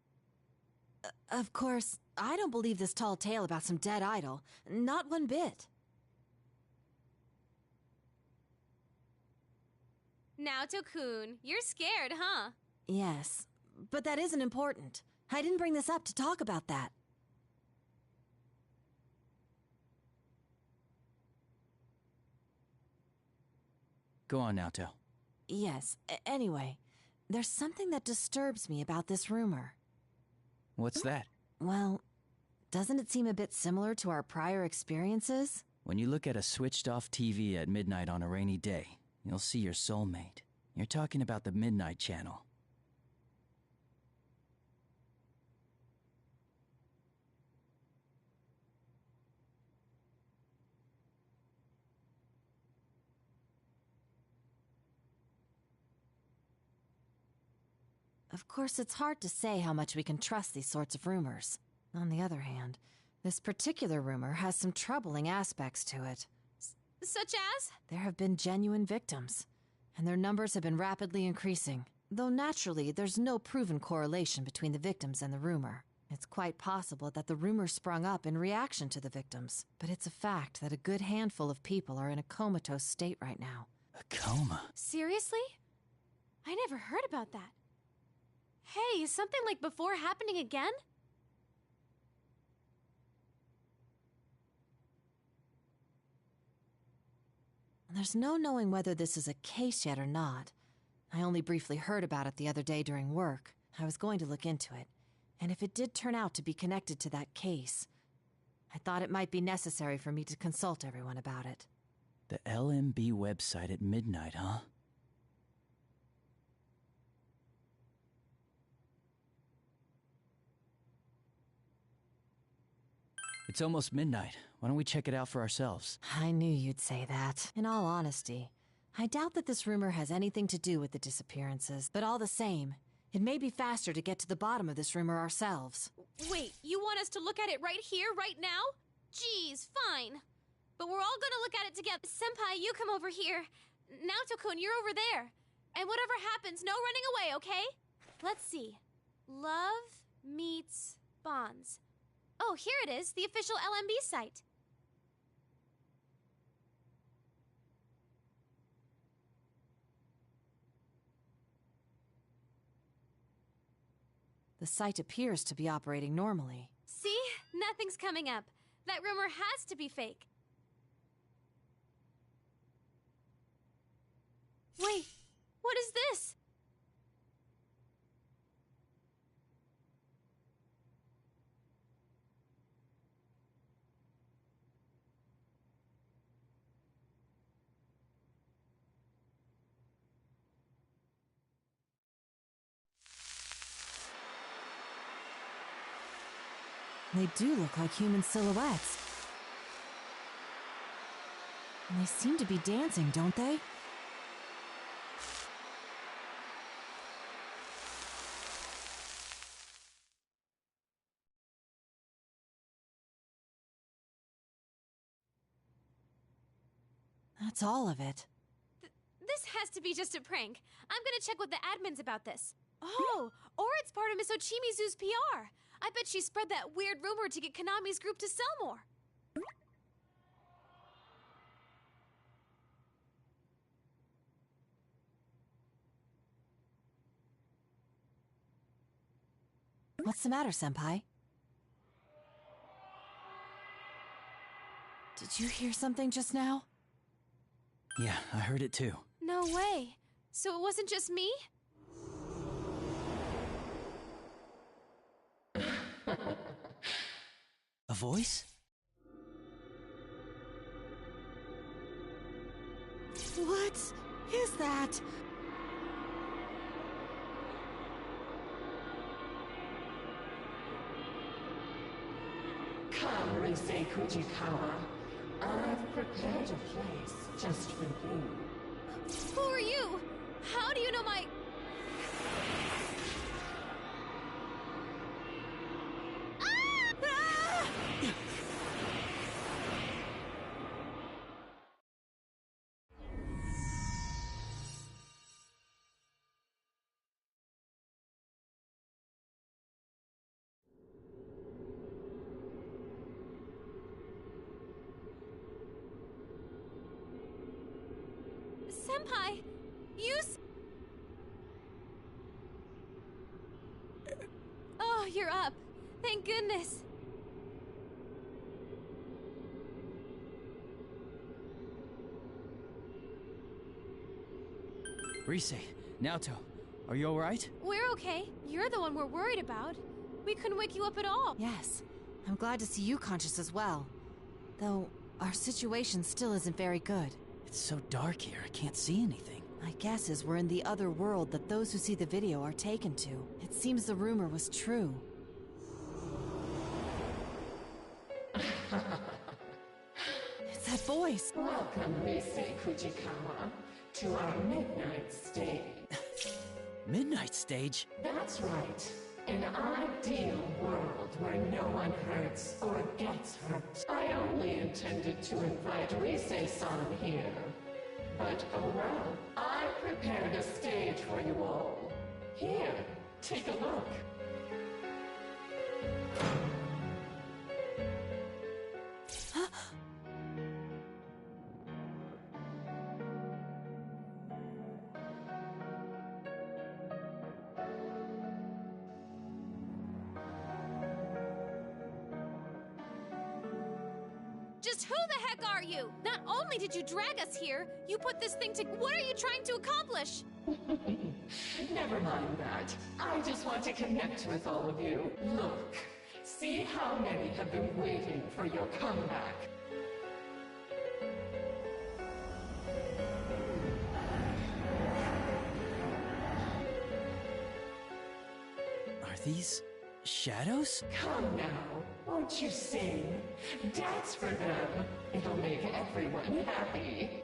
Of course, I don't believe this tall tale about some dead idol. Not one bit. Naoto-kun, you're scared, huh? Yes, but that isn't important. I didn't bring this up to talk about that. Go on, Naoto. Yes, anyway, there's something that disturbs me about this rumor. What's that? Well, doesn't it seem a bit similar to our prior experiences? When you look at a switched-off TV at midnight on a rainy day, you'll see your soulmate. You're talking about the Midnight Channel. Of course, it's hard to say how much we can trust these sorts of rumors. On the other hand, this particular rumor has some troubling aspects to it. Such as? There have been genuine victims, and their numbers have been rapidly increasing. Though naturally, there's no proven correlation between the victims and the rumor. It's quite possible that the rumor sprung up in reaction to the victims, but it's a fact that a good handful of people are in a comatose state right now. A coma? Seriously? I never heard about that. Hey, is something like before happening again? There's no knowing whether this is a case yet or not. I only briefly heard about it the other day during work. I was going to look into it, and if it did turn out to be connected to that case, I thought it might be necessary for me to consult everyone about it. The LMB website at midnight, huh? It's almost midnight. Why don't we check it out for ourselves? I knew you'd say that. In all honesty, I doubt that this rumor has anything to do with the disappearances, but all the same, it may be faster to get to the bottom of this rumor ourselves. Wait, you want us to look at it right here, right now? Jeez, fine. But we're all gonna look at it together. Senpai, you come over here. Naoto-kun, you're over there. And whatever happens, no running away, okay? Let's see. Love meets bonds. Oh, here it is, the official LMB site. The site appears to be operating normally. See? Nothing's coming up. That rumor has to be fake. Wait, what is this? They do look like human silhouettes. And they seem to be dancing, don't they? That's all of it. This has to be just a prank. I'm gonna check with the admins about this. Oh, or it's part of Miss Ochimizu's PR. I bet she spread that weird rumor to get Konami's group to sell more. What's the matter, Senpai? Did you hear something just now? Yeah, I heard it too. No way. So it wasn't just me? A voice? What is that? Come, Risei Kujikawa. I've prepared a place just for you. Who are you? How do you know my... Senpai, Oh, you're up. Thank goodness. Rise, Naoto, are you alright? We're okay. You're the one we're worried about. We couldn't wake you up at all. Yes. I'm glad to see you conscious as well. Though, our situation still isn't very good. It's so dark here, I can't see anything. My guess is we're in the other world that those who see the video are taken to. It seems the rumor was true. It's that voice! Welcome, Rise Fujikawa, to our midnight stage. Midnight stage? That's right. An ideal world where no one hurts or gets hurt. I only intended to invite Rise-san here. But oh well, I prepared a stage for you all. Here, take a look. Just who the heck are you? Not only did you drag us here, you put this thing to... What are you trying to accomplish? Never mind that. I just want to connect with all of you. Look, see how many have been waiting for your comeback. Are these shadows? Come now, won't you sing? Dance for them. It'll make everyone happy.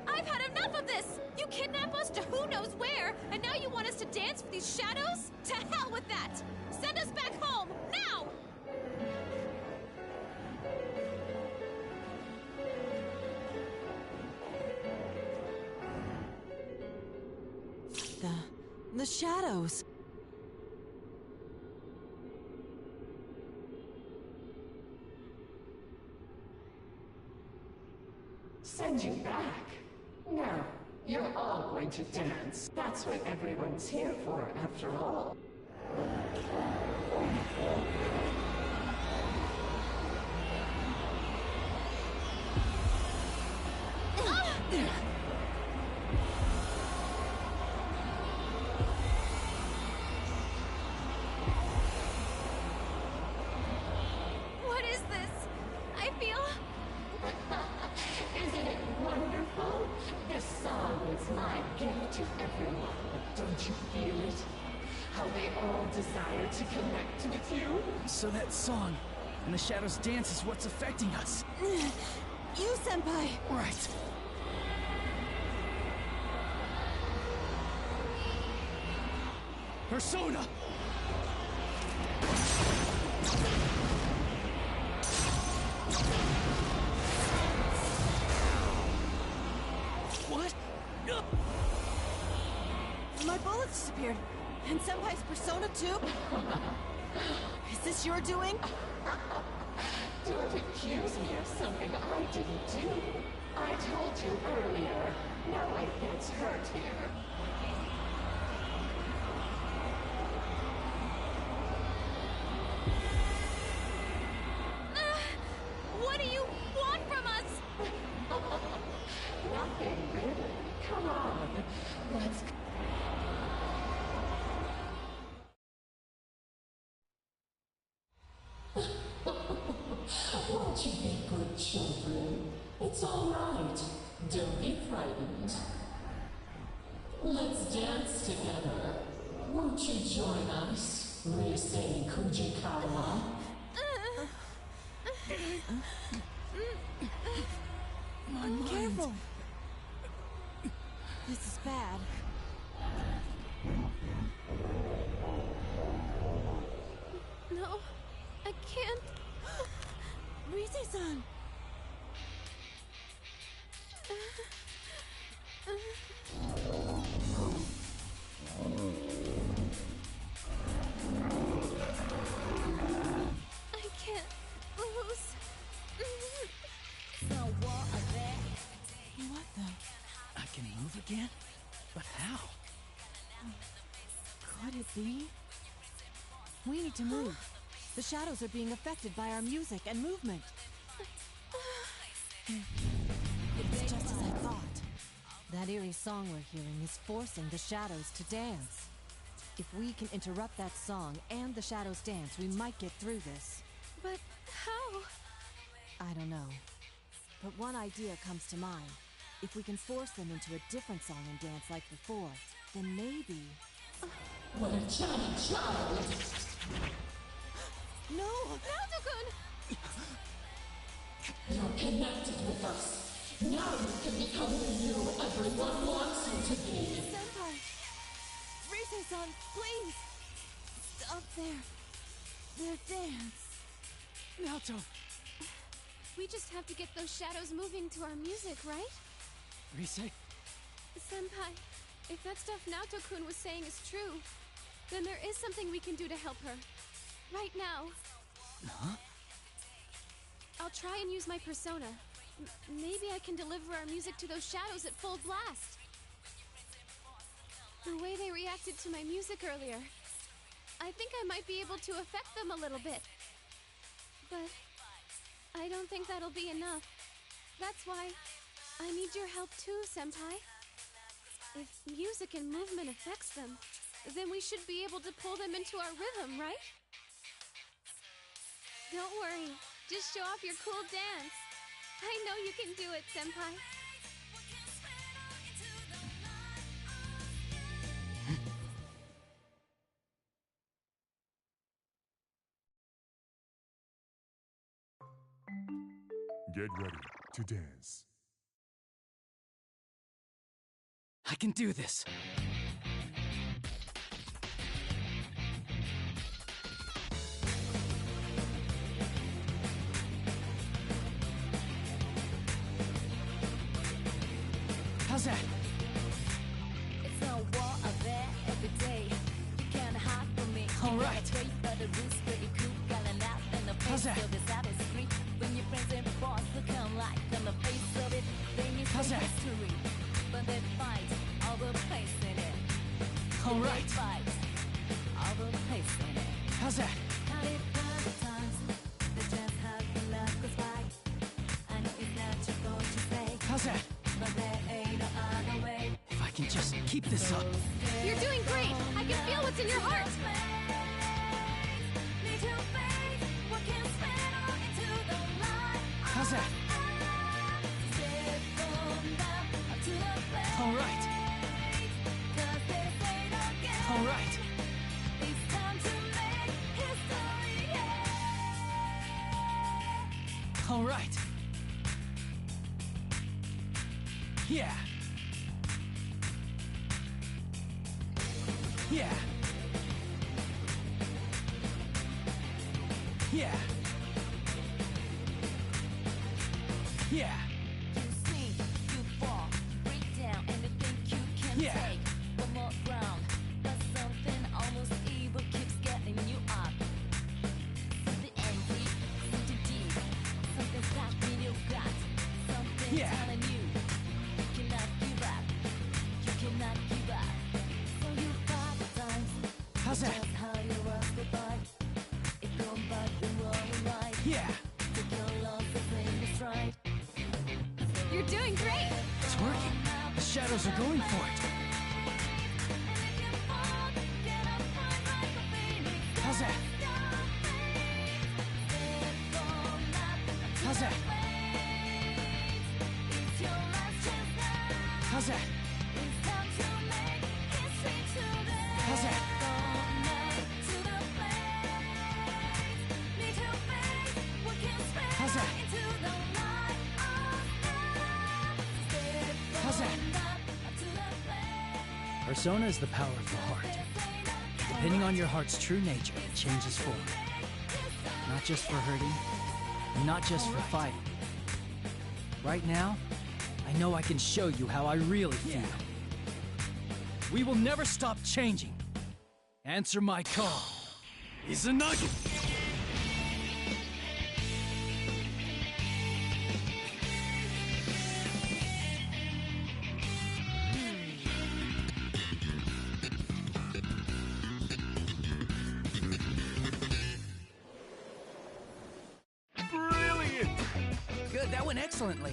I've had enough of this! You kidnap us to who knows where, and now you want us to dance for these shadows? To hell with that! Send us back home, now! The shadows! Send you back? No, you're all going to dance. That's what everyone's here for, after all. What is this? I feel... Isn't it wonderful? This song is my gift to everyone. Don't you feel it? How they all desire to connect with you? So that song and the shadows dance is what's affecting us. You, Senpai! Right. Persona! What? My bullets disappeared. And Senpai's persona too? Is this your doing? Don't accuse me of something I didn't do. I told you earlier. No one gets hurt here. What do you want from us? Nothing really. Come on. Let's Won't you be good children? It's all right. Don't be frightened. Let's dance together. Won't you join us, Rise Fujikawa? Careful! This is bad. Rise-on! I can't lose. What the? I can move again? But how? Could it be? We need to move. The shadows are being affected by our music and movement. It's just as I thought. That eerie song we're hearing is forcing the shadows to dance. If we can interrupt that song and the shadows dance, we might get through this. But how? I don't know. But one idea comes to mind. If we can force them into a different song and dance like before, then maybe... What a child! No! Naoto-kun! You're connected with us. Now you can become the you everyone wants you to be. Senpai! Rise-san, please! Stop their dance. Naoto! We just have to get those shadows moving to our music, right? Rise? Senpai, if that stuff Naoto-kun was saying is true, then there is something we can do to help her. Right now. Huh? I'll try and use my persona. Maybe I can deliver our music to those shadows at full blast. The way they reacted to my music earlier, I think I might be able to affect them a little bit. But I don't think that'll be enough. That's why I need your help too, Senpai. If music and movement affects them, then we should be able to pull them into our rhythm, right? Don't worry, just show off your cool dance. I know you can do it, Senpai. Get ready to dance. I can do this. How's that? It's no war out there every day. You can't hide from me. All right. But the rules pretty cool. Calling out in the How's face that? of this out street. When your friends and boss look like on the face of it, then you How's see that? history. But they fight all the place in it. All They right. fight all the place in it. How's that? Had it past times. They just have the luck goes by. I know it's natural to say. How's that? But there ain't no other way. If I can just keep this up. You're doing great! I can feel what's in your heart! How's that? All right. All right. All right. Yeah. Yeah. Yeah. Yeah. You sing, you fall, break down, and you think you can Yeah. take one more round. But something almost evil keeps getting you up. Something angry, something deep, something stuck in your gut. Something Yeah. telling you cannot give up. You cannot give up. So you fight the times. How's that? Just how you rock the bike. It come back the wrong right. Yeah. Take your love to play this right. You're doing great! It's working. The shadows are going for it. How's that? How's that? How's that? How's that? How's that? How's that? Persona is the power of the heart. Depending on your heart's true nature, it changes form. Not just for hurting, not just for fighting. Right now, I know I can show you how I really feel. We will never stop changing. Answer my call. Izanagi! Brilliant! Good, that went excellently.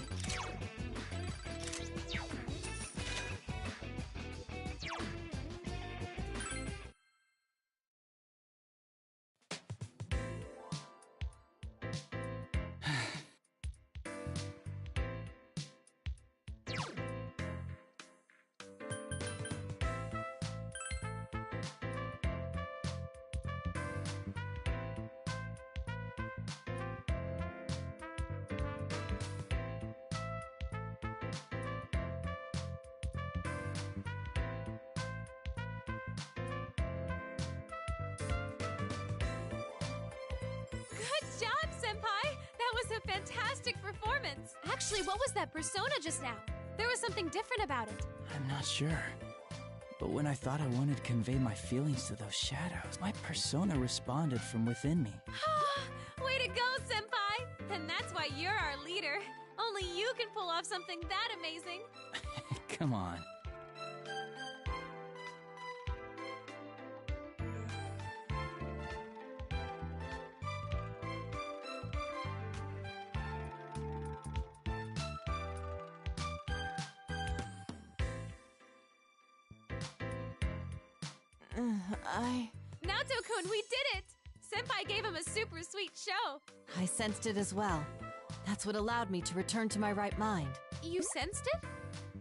Good job, Senpai! That was a fantastic performance! Actually, what was that persona just now? There was something different about it. I'm not sure. But when I thought I wanted to convey my feelings to those shadows, my persona responded from within me. Way to go, Senpai! And that's why you're our leader. Only you can pull off something that amazing. Come on. Naoto-kun, we did it! Senpai gave him a super sweet show. I sensed it as well. That's what allowed me to return to my right mind. You sensed it?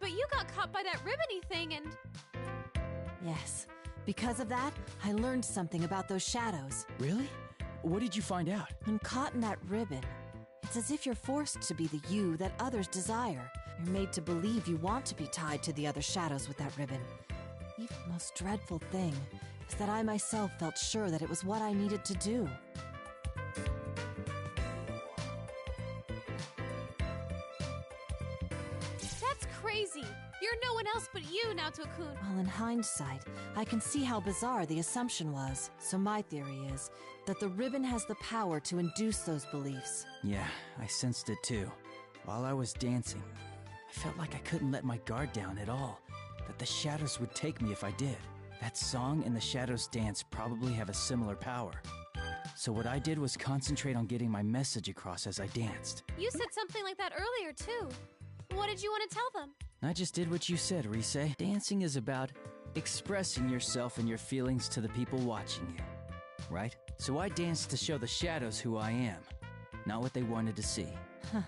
But you got caught by that ribbony thing and... Yes. Because of that, I learned something about those shadows. Really? What did you find out? When caught in that ribbon, it's as if you're forced to be the you that others desire. You're made to believe you want to be tied to the other shadows with that ribbon. The most dreadful thing is that I myself felt sure that it was what I needed to do. That's crazy! You're no one else but you, Naoto-kun. Well, in hindsight, I can see how bizarre the assumption was. So my theory is that the ribbon has the power to induce those beliefs. Yeah, I sensed it too. While I was dancing, I felt like I couldn't let my guard down at all. That the shadows would take me if I did. That song and the shadows dance probably have a similar power. So what I did was concentrate on getting my message across as I danced. You said something like that earlier, too. What did you want to tell them? I just did what you said, Rise. Dancing is about expressing yourself and your feelings to the people watching you. Right? So I danced to show the shadows who I am, not what they wanted to see. Huh.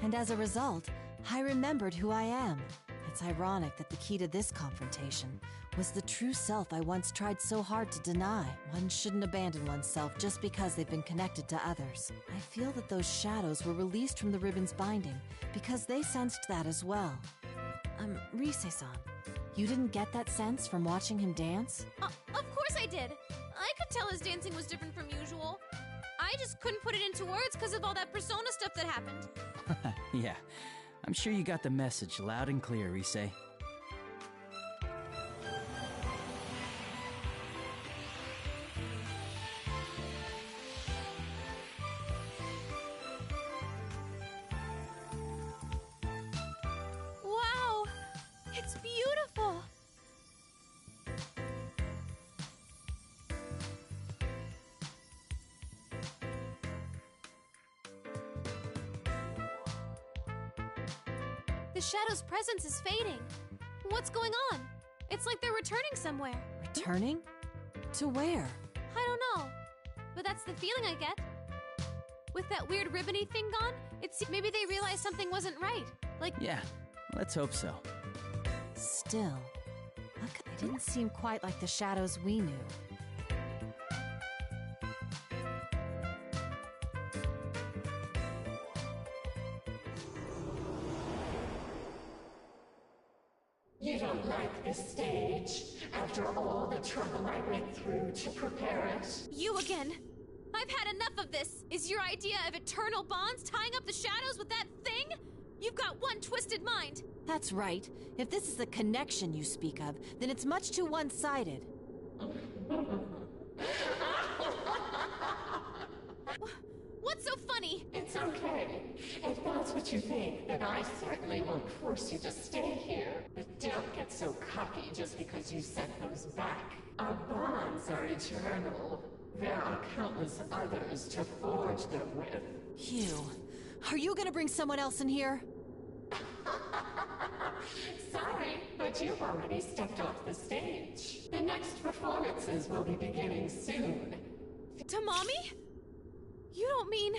And as a result, I remembered who I am. It's ironic that the key to this confrontation was the true self I once tried so hard to deny. One shouldn't abandon oneself just because they've been connected to others. I feel that those shadows were released from the ribbon's binding because they sensed that as well. Rise-san, you didn't get that sense from watching him dance? Of course I did! I could tell his dancing was different from usual. I just couldn't put it into words because of all that persona stuff that happened. Yeah, I'm sure you got the message loud and clear, Rise. Wow! It's beautiful! The shadow's presence is fading. What's going on? It's like they're returning somewhere. Returning? To where? I don't know. But that's the feeling I get. With that weird ribbony thing gone, maybe they realized something wasn't right. Like... Yeah, let's hope so. Still, it didn't seem quite like the shadows we knew. You don't like this stage, after all the trouble I went through to prepare it? You again! I've I've had enough of this! Is your idea of eternal bonds tying up the shadows with that thing? You've got one twisted mind! That's right. If this is the connection you speak of, then it's much too one-sided. What's so funny? It's okay. If that's what you think, then I certainly won't force you to stay here. But don't get so cocky just because you sent those back. Our bonds are eternal. There are countless others to forge them with. Hugh, are you gonna bring someone else in here? Sorry, but you've already stepped off the stage. The next performances will be beginning soon. Tamami? You don't mean...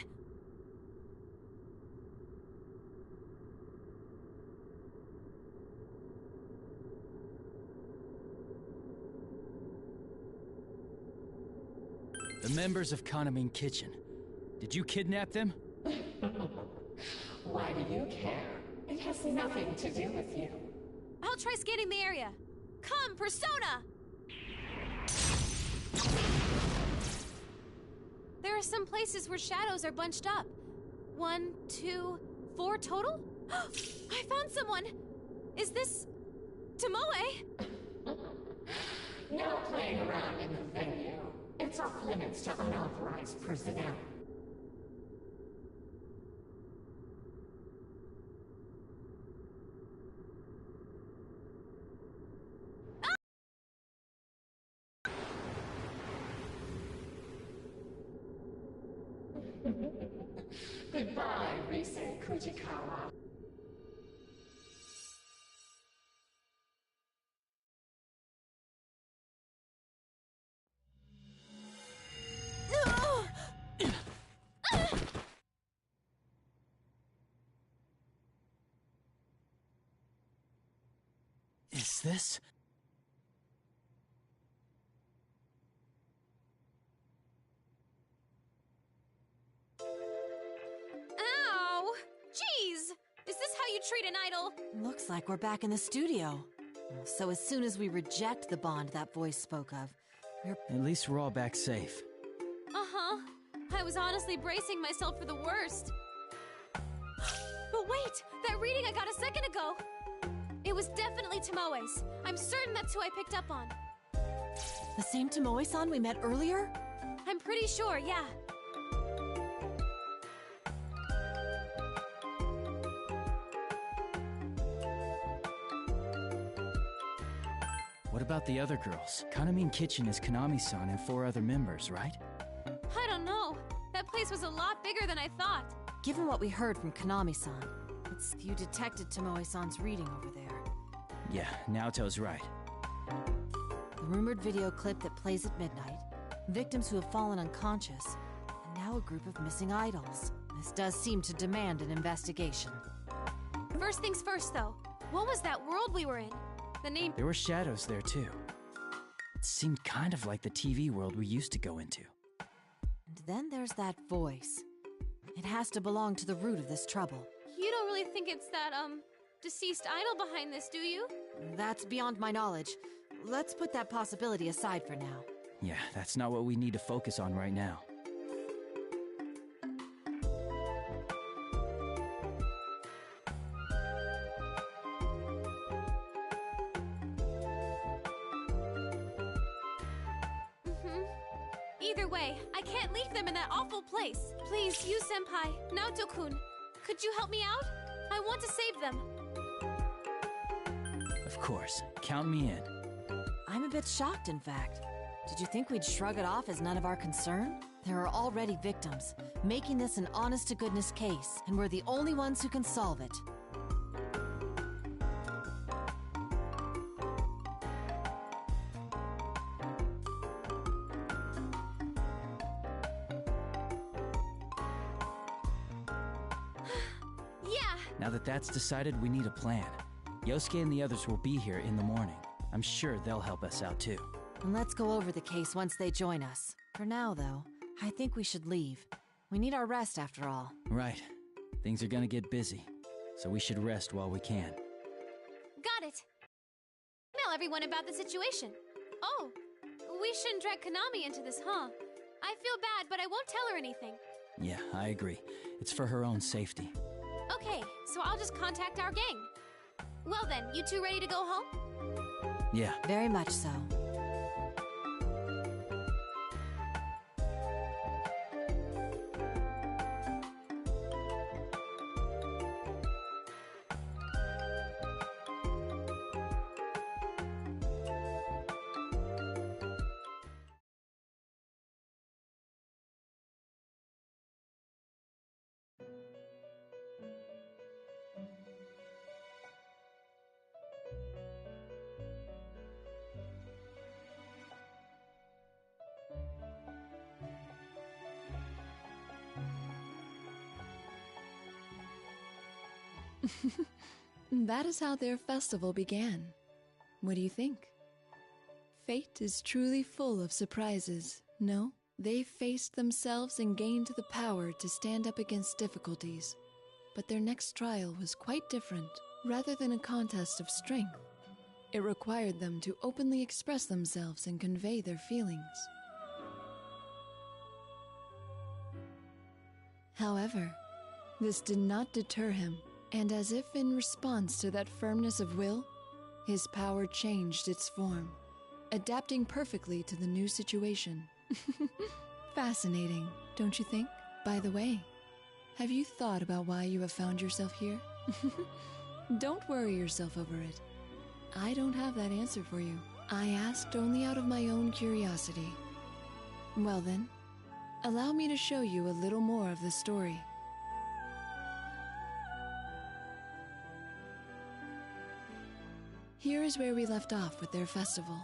The members of Kaname Kitchen. Did you kidnap them? Why do you care? It has nothing to do with you. I'll try scanning the area. Come, Persona! There are some places where shadows are bunched up. 1, 2, 4 total? I found someone! Is this... Tomoe? No playing around in the venue. It's off limits to unauthorized personnel. Goodbye, Rise Kujikawa. Is this... Ow! Jeez! Is this how you treat an idol? Looks like we're back in the studio. So as soon as we reject the bond that voice spoke of, we're... At least we're all back safe. Uh-huh. I was honestly bracing myself for the worst. But wait! That reading I got a second ago! It was definitely Tomoe's. I'm certain that's who I picked up on. The same Tomoe-san we met earlier? I'm pretty sure, yeah. What about the other girls? Kaname Kitchen is Kanami-san and 4 other members, right? I don't know. That place was a lot bigger than I thought. Given what we heard from Kanami-san, it's you detected Tomoe-san's reading over there. Yeah, Naoto's right. The rumored video clip that plays at midnight, victims who have fallen unconscious, and now a group of missing idols. This does seem to demand an investigation. First things first, though. What was that world we were in? The name... There were shadows there, too. It seemed kind of like the TV world we used to go into. And then there's that voice. It has to belong to the root of this trouble. You don't really think it's that, deceased idol behind this, do you? That's beyond my knowledge. Let's put that possibility aside for now. Yeah, that's not what we need to focus on right now. Either way, I can't leave them in that awful place. Please, you senpai, Naoto-kun, could you help me out? I want to save them. Of course. Count me in. I'm a bit shocked, in fact. Did you think we'd shrug it off as none of our concern? There are already victims, making this an honest-to-goodness case, and we're the only ones who can solve it. Now that that's decided, we need a plan. Yosuke and the others will be here in the morning. I'm sure they'll help us out too. And let's go over the case once they join us. For now, though, I think we should leave. We need our rest after all. Right. Things are gonna get busy, so we should rest while we can. Got it. Email everyone about the situation. Oh, we shouldn't drag Konami into this, huh? I feel bad, but I won't tell her anything. Yeah, I agree. It's for her own safety. Okay, so I'll just contact our gang. Well then, you two ready to go home? Yeah. Very much so. That is how their festival began. What do you think? Fate is truly full of surprises, no? They faced themselves and gained the power to stand up against difficulties. But their next trial was quite different. Rather than a contest of strength, it required them to openly express themselves and convey their feelings. However, this did not deter him, and as if in response to that firmness of will, his power changed its form, adapting perfectly to the new situation. Fascinating, don't you think? By the way, have you thought about why you have found yourself here? Don't worry yourself over it. I don't have that answer for you. I asked only out of my own curiosity. Well then, allow me to show you a little more of the story. Here is where we left off with their festival.